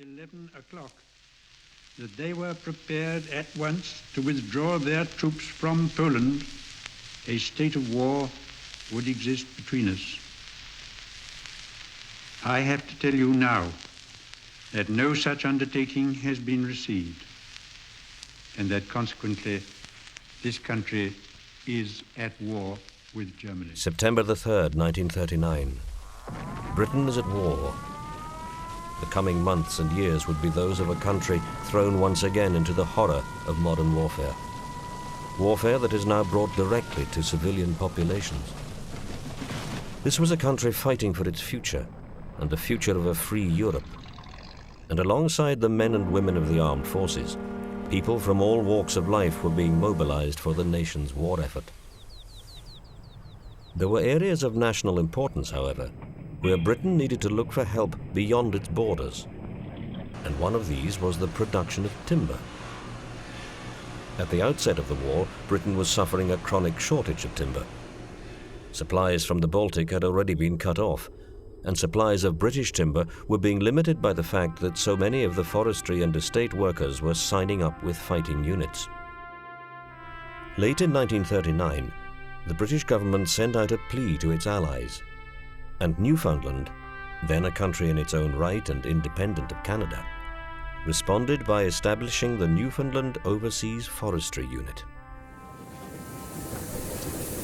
11 o'clock that they were prepared at once to withdraw their troops from Poland, a state of war would exist between us. I have to tell you now that no such undertaking has been received, and that consequently this country is at war with Germany. September the 3rd, 1939. Britain is at war. The coming months and years would be those of a country thrown once again into the horror of modern warfare. Warfare that is now brought directly to civilian populations. This was a country fighting for its future and the future of a free Europe. And alongside the men and women of the armed forces, people from all walks of life were being mobilized for the nation's war effort. There were areas of national importance, however, where Britain needed to look for help beyond its borders. And one of these was the production of timber. At the outset of the war, Britain was suffering a chronic shortage of timber. Supplies from the Baltic had already been cut off, and supplies of British timber were being limited by the fact that so many of the forestry and estate workers were signing up with fighting units. Late in 1939, the British government sent out a plea to its allies, and Newfoundland, then a country in its own right and independent of Canada, responded by establishing the Newfoundland Overseas Forestry Unit.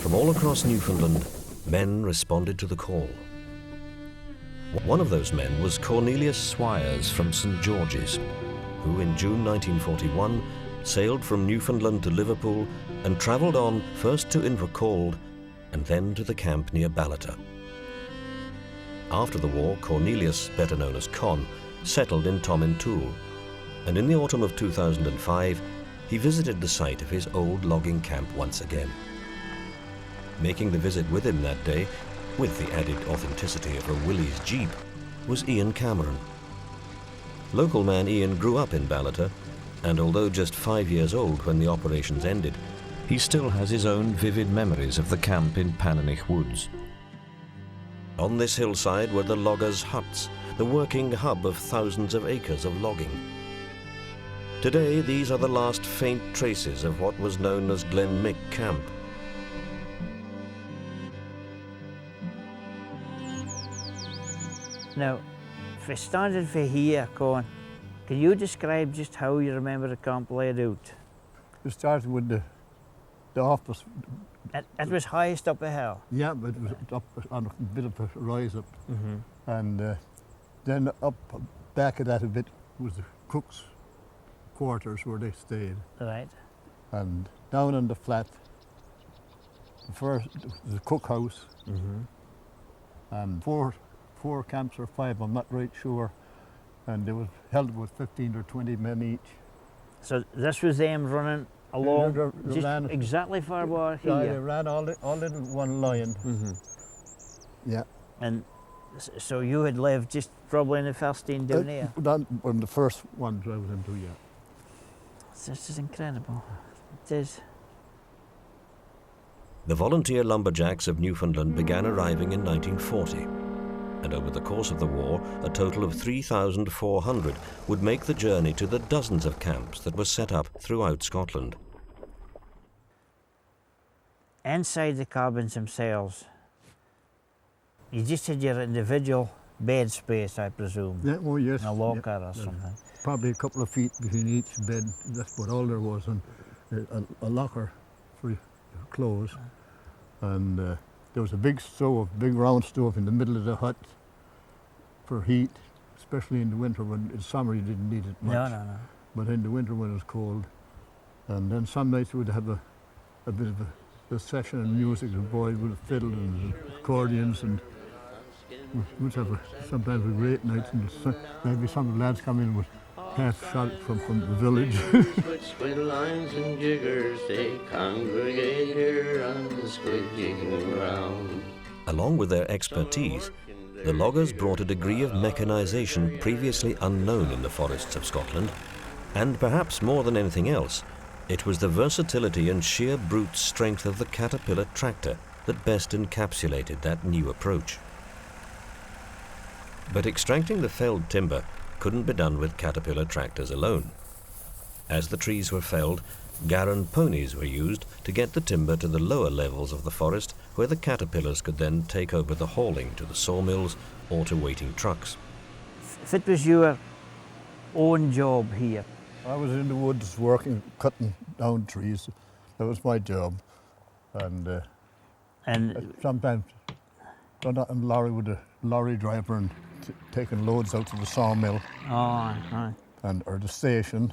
From all across Newfoundland, men responded to the call. One of those men was Cornelius Swires from St. George's, who in June 1941 sailed from Newfoundland to Liverpool and travelled on first to Invercold and then to the camp near Ballater. After the war, Cornelius, better known as Con, settled in Tomintoul, and in the autumn of 2005, he visited the site of his old logging camp once again. Making the visit with him that day, with the added authenticity of a Willys Jeep, was Ian Cameron. Local man Ian grew up in Ballater, and although just 5 years old when the operations ended, he still has his own vivid memories of the camp in Pananich Woods. On this hillside were the loggers' huts, the working hub of thousands of acres of logging. Today, these are the last faint traces of what was known as Glenmick Camp. Now, if we started for here, Con, can you describe just how you remember the camp laid out? We started with the office. It was highest up a hill? Yeah, but it was up on a bit of a rise up. And then up back of that a bit was the cook's quarters where they stayed. Right. And down on the flat, the cookhouse, and four camps or five, I'm not right sure, and they were held with 15 or 20 men each. So this was them running along, They just ran, exactly far bar here? Yeah, they ran all in one line. Yeah. And so you had lived just probably in the first down here? One of the first ones I was into, yeah. This is incredible. It is. The volunteer lumberjacks of Newfoundland began arriving in 1940. And over the course of the war, a total of 3,400 would make the journey to the dozens of camps that were set up throughout Scotland. Inside the cabins themselves, you just had your individual bed space, I presume? Yeah, oh yes. In a locker or something? Probably a couple of feet between each bed, that's what all there was, and a locker for clothes. And there was a big stove, big round stove in the middle of the hut for heat, especially in the winter when in summer you didn't need it much. No. But in the winter when it was cold. And then some nights we'd have a bit of a session in music, the boys would have fiddle and accordions, and we'd have sometimes a great nights, and maybe some of the lads come in with half shot from the village. With squid lines and jiggers, they congregate here on the squid jigging ground. Along with their expertise, the loggers brought a degree of mechanization previously unknown in the forests of Scotland, and perhaps more than anything else, it was the versatility and sheer brute strength of the Caterpillar tractor that best encapsulated that new approach. But extracting the felled timber couldn't be done with caterpillar tractors alone. As the trees were felled, Garran ponies were used to get the timber to the lower levels of the forest, where the caterpillars could then take over the hauling to the sawmills or to waiting trucks. If it was your own job here, I was in the woods working, cutting down trees. That was my job. And sometimes done that in lorry with a lorry driver and taking loads out to the sawmill or the station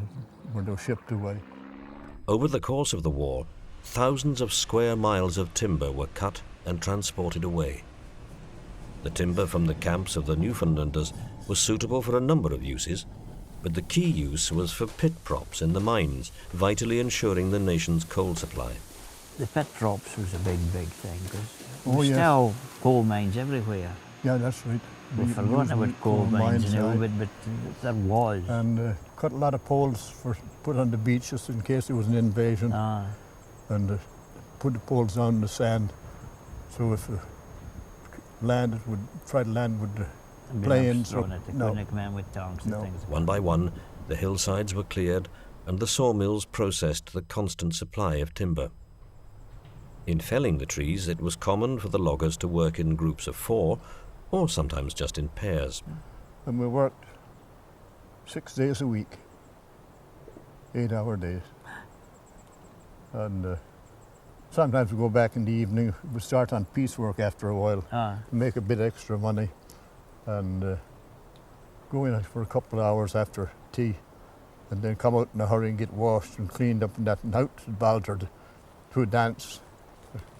where they were shipped away. Over the course of the war, thousands of square miles of timber were cut and transported away. The timber from the camps of the Newfoundlanders was suitable for a number of uses, but the key use was for pit props in the mines, vitally ensuring the nation's coal supply. the pit props was a big thing, because there's still coal mines everywhere. Yeah, that's right. We've forgotten about coal mines now, but there was. And cut a lot of poles for put on the beaches in case there was an invasion. And put the poles down in the sand, so if land would try to land with the planes. Couldn't come in with tanks and things. One by one, the hillsides were cleared and the sawmills processed the constant supply of timber. In felling the trees, it was common for the loggers to work in groups of 4, or sometimes just in pairs. And we worked 6 days a week, 8-hour days. And sometimes we go back in the evening. We start on piecework after a while, make a bit extra money, and go in for a couple of hours after tea, and then come out in a hurry and get washed and cleaned up and that, and out to Ballater to a dance.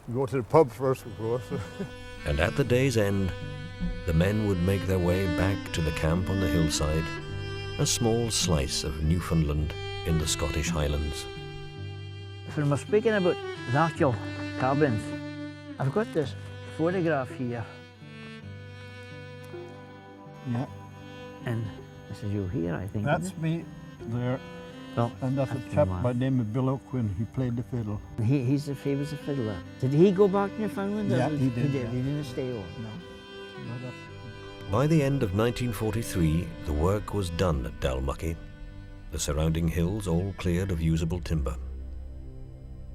We go to the pub first, of course. And at the day's end, the men would make their way back to the camp on the hillside, a small slice of Newfoundland in the Scottish Highlands. When we're speaking about the actual cabins, I've got this photograph here. Yeah. And this is you here, I think. That's me there. Well, and that's a chap by the name of Bill O'Quinn. He played the fiddle. He was a fiddler. Did he go back to Newfoundland? Yeah, he did. He didn't stay on. No. By the end of 1943, the work was done at Dalmucky, the surrounding hills all cleared of usable timber.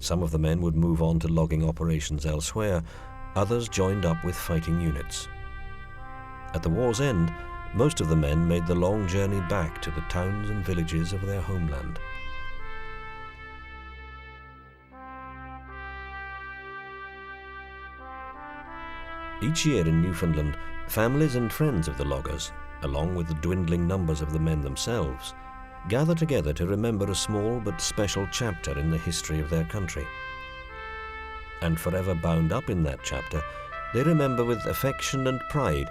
Some of the men would move on to logging operations elsewhere, others joined up with fighting units. At the war's end, most of the men made the long journey back to the towns and villages of their homeland. Each year in Newfoundland, families and friends of the loggers, along with the dwindling numbers of the men themselves, gather together to remember a small but special chapter in the history of their country. And forever bound up in that chapter, they remember with affection and pride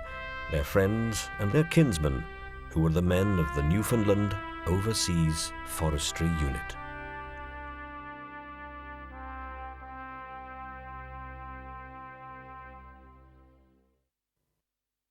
their friends and their kinsmen, who were the men of the Newfoundland Overseas Forestry Unit.